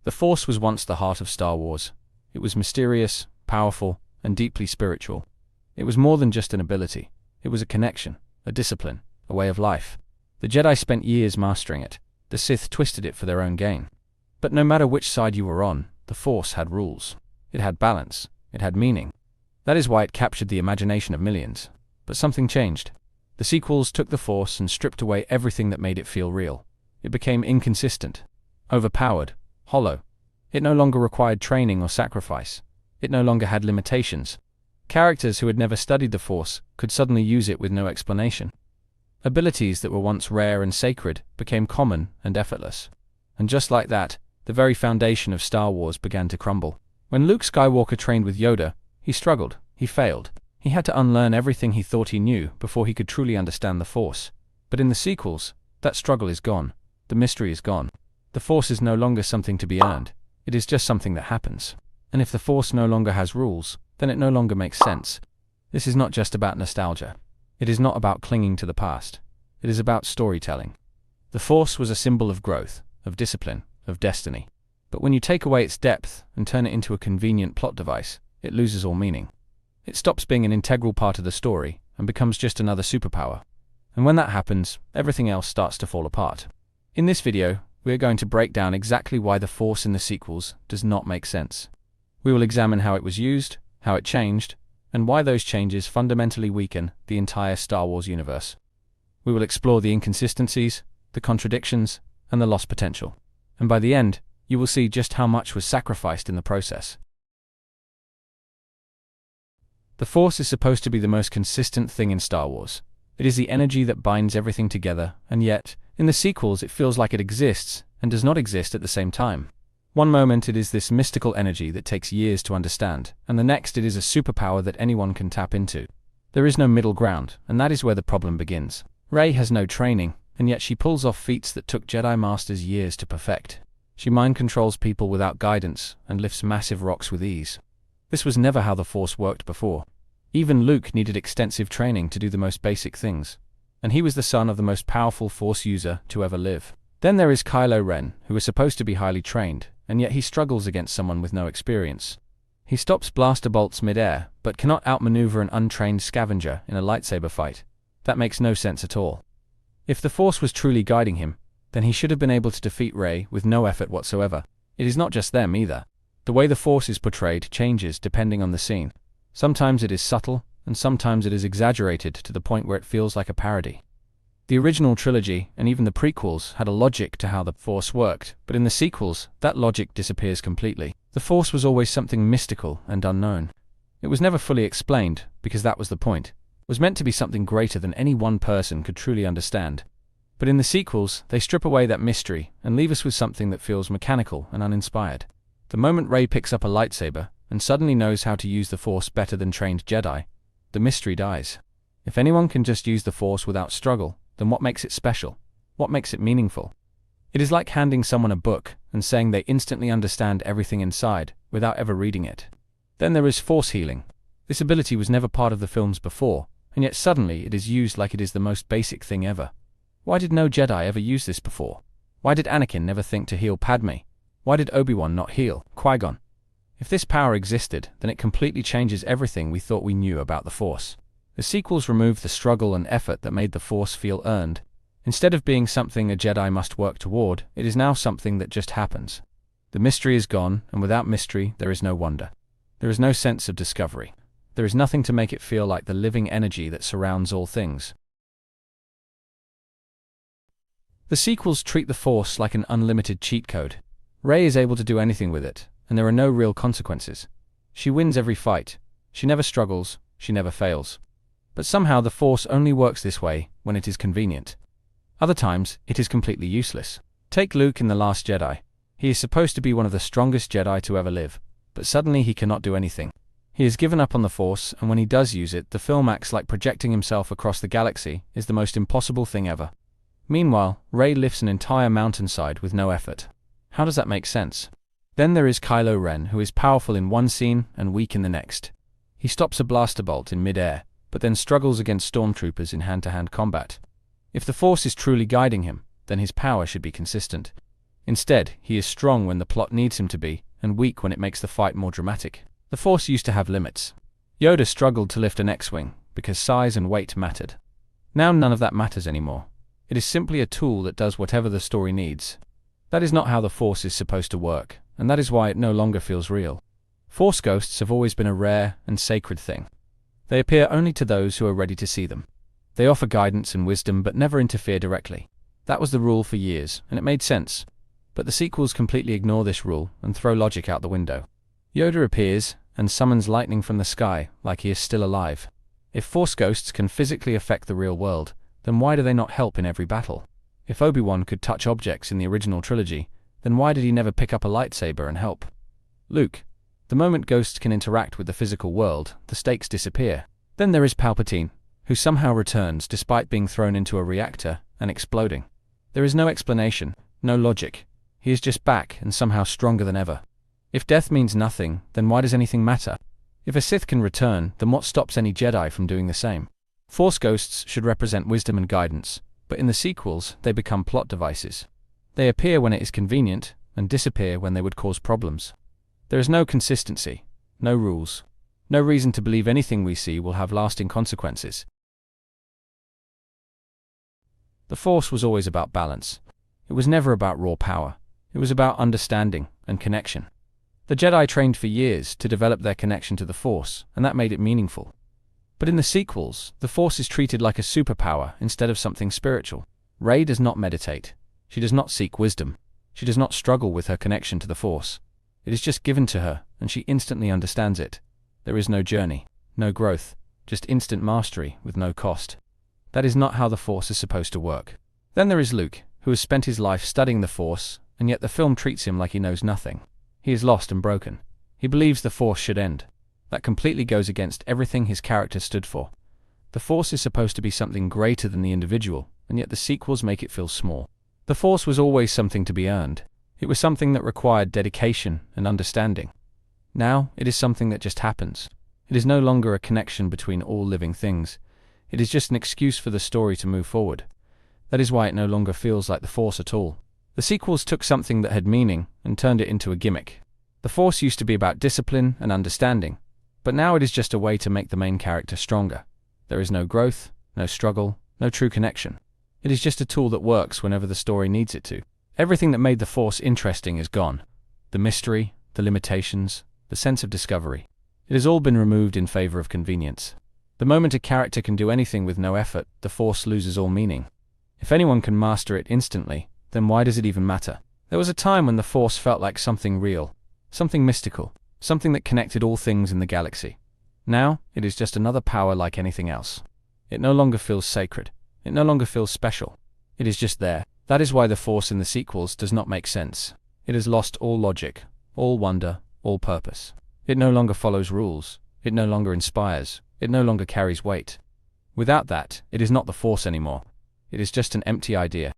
The Force was once the heart of Star Wars. It was mysterious, powerful, and deeply spiritual. It was more than just an ability. It was a connection, a discipline, a way of life. The Jedi spent years mastering it. The Sith twisted it for their own gain. But no matter which side you were on, the Force had rules. It had balance. It had meaning. That is why it captured the imagination of millions. But something changed. The sequels took the Force and stripped away everything that made it feel real. It became inconsistent, overpowered, hollow. It no longer required training or sacrifice. It no longer had limitations. Characters who had never studied the Force could suddenly use it with no explanation. Abilities that were once rare and sacred became common and effortless. And just like that, the very foundation of Star Wars began to crumble. When Luke Skywalker trained with Yoda, he struggled, he failed. He had to unlearn everything he thought he knew before he could truly understand the Force. But in the sequels, that struggle is gone. The mystery is gone. The Force is no longer something to be earned. It is just something that happens. And if the Force no longer has rules, then it no longer makes sense. This is not just about nostalgia. It is not about clinging to the past. It is about storytelling. The Force was a symbol of growth, of discipline, of destiny. But when you take away its depth and turn it into a convenient plot device, it loses all meaning. It stops being an integral part of the story and becomes just another superpower. And when that happens, everything else starts to fall apart. In this video, we are going to break down exactly why the Force in the sequels does not make sense. We will examine how it was used, how it changed, and why those changes fundamentally weaken the entire Star Wars universe. We will explore the inconsistencies, the contradictions, and the lost potential. And by the end, you will see just how much was sacrificed in the process. The Force is supposed to be the most consistent thing in Star Wars. It is the energy that binds everything together, and yet, in the sequels it feels like it exists and does not exist at the same time. One moment it is this mystical energy that takes years to understand, and the next it is a superpower that anyone can tap into. There is no middle ground, and that is where the problem begins. Rey has no training, and yet she pulls off feats that took Jedi Masters years to perfect. She mind controls people without guidance and lifts massive rocks with ease. This was never how the Force worked before. Even Luke needed extensive training to do the most basic things. And he was the son of the most powerful Force user to ever live. Then there is Kylo Ren, who is supposed to be highly trained, and yet he struggles against someone with no experience. He stops blaster bolts mid-air, but cannot outmaneuver an untrained scavenger in a lightsaber fight. That makes no sense at all. If the Force was truly guiding him, then he should have been able to defeat Rey with no effort whatsoever. It is not just them either. The way the Force is portrayed changes depending on the scene. Sometimes it is subtle, and sometimes it is exaggerated to the point where it feels like a parody. The original trilogy, and even the prequels, had a logic to how the Force worked, but in the sequels, that logic disappears completely. The Force was always something mystical and unknown. It was never fully explained, because that was the point. It was meant to be something greater than any one person could truly understand. But in the sequels, they strip away that mystery and leave us with something that feels mechanical and uninspired. The moment Rey picks up a lightsaber and suddenly knows how to use the Force better than trained Jedi, the mystery dies. If anyone can just use the Force without struggle, then what makes it special? What makes it meaningful? It is like handing someone a book and saying they instantly understand everything inside without ever reading it. Then there is Force healing. This ability was never part of the films before, and yet suddenly it is used like it is the most basic thing ever. Why did no Jedi ever use this before? Why did Anakin never think to heal Padme? Why did Obi-Wan not heal Qui-Gon? If this power existed, then it completely changes everything we thought we knew about the Force. The sequels remove the struggle and effort that made the Force feel earned. Instead of being something a Jedi must work toward, it is now something that just happens. The mystery is gone, and without mystery, there is no wonder. There is no sense of discovery. There is nothing to make it feel like the living energy that surrounds all things. The sequels treat the Force like an unlimited cheat code. Rey is able to do anything with it, and there are no real consequences. She wins every fight. She never struggles. She never fails. But somehow the Force only works this way when it is convenient. Other times, it is completely useless. Take Luke in The Last Jedi. He is supposed to be one of the strongest Jedi to ever live, but suddenly he cannot do anything. He has given up on the Force, and when he does use it, the film acts like projecting himself across the galaxy is the most impossible thing ever. Meanwhile, Rey lifts an entire mountainside with no effort. How does that make sense? Then there is Kylo Ren, who is powerful in one scene and weak in the next. He stops a blaster bolt in mid-air, but then struggles against stormtroopers in hand-to-hand combat. If the Force is truly guiding him, then his power should be consistent. Instead, he is strong when the plot needs him to be, and weak when it makes the fight more dramatic. The Force used to have limits. Yoda struggled to lift an X-Wing, because size and weight mattered. Now none of that matters anymore. It is simply a tool that does whatever the story needs. That is not how the Force is supposed to work, and that is why it no longer feels real. Force ghosts have always been a rare and sacred thing. They appear only to those who are ready to see them. They offer guidance and wisdom but never interfere directly. That was the rule for years, and it made sense. But the sequels completely ignore this rule and throw logic out the window. Yoda appears and summons lightning from the sky like he is still alive. If Force ghosts can physically affect the real world, then why do they not help in every battle? If Obi-Wan could touch objects in the original trilogy, then why did he never pick up a lightsaber and help? Luke. The moment ghosts can interact with the physical world, the stakes disappear. Then there is Palpatine, who somehow returns despite being thrown into a reactor and exploding. There is no explanation, no logic. He is just back and somehow stronger than ever. If death means nothing, then why does anything matter? If a Sith can return, then what stops any Jedi from doing the same? Force ghosts should represent wisdom and guidance, but in the sequels, they become plot devices. They appear when it is convenient, and disappear when they would cause problems. There is no consistency, no rules, no reason to believe anything we see will have lasting consequences. The Force was always about balance. It was never about raw power. It was about understanding and connection. The Jedi trained for years to develop their connection to the Force, and that made it meaningful. But in the sequels, the Force is treated like a superpower instead of something spiritual. Rey does not meditate. She does not seek wisdom. She does not struggle with her connection to the Force. It is just given to her, and she instantly understands it. There is no journey, no growth, just instant mastery with no cost. That is not how the Force is supposed to work. Then there is Luke, who has spent his life studying the Force, and yet the film treats him like he knows nothing. He is lost and broken. He believes the Force should end. That completely goes against everything his character stood for. The Force is supposed to be something greater than the individual, and yet the sequels make it feel small. The Force was always something to be earned. It was something that required dedication and understanding. Now, it is something that just happens. It is no longer a connection between all living things. It is just an excuse for the story to move forward. That is why it no longer feels like the Force at all. The sequels took something that had meaning and turned it into a gimmick. The Force used to be about discipline and understanding, but now it is just a way to make the main character stronger. There is no growth, no struggle, no true connection. It is just a tool that works whenever the story needs it to. Everything that made the Force interesting is gone. The mystery, the limitations, the sense of discovery. It has all been removed in favor of convenience. The moment a character can do anything with no effort, the Force loses all meaning. If anyone can master it instantly, then why does it even matter? There was a time when the Force felt like something real, something mystical, something that connected all things in the galaxy. Now, it is just another power like anything else. It no longer feels sacred. It no longer feels special. It is just there. That is why the Force in the sequels does not make sense. It has lost all logic, all wonder, all purpose. It no longer follows rules. It no longer inspires. It no longer carries weight. Without that, it is not the Force anymore. It is just an empty idea.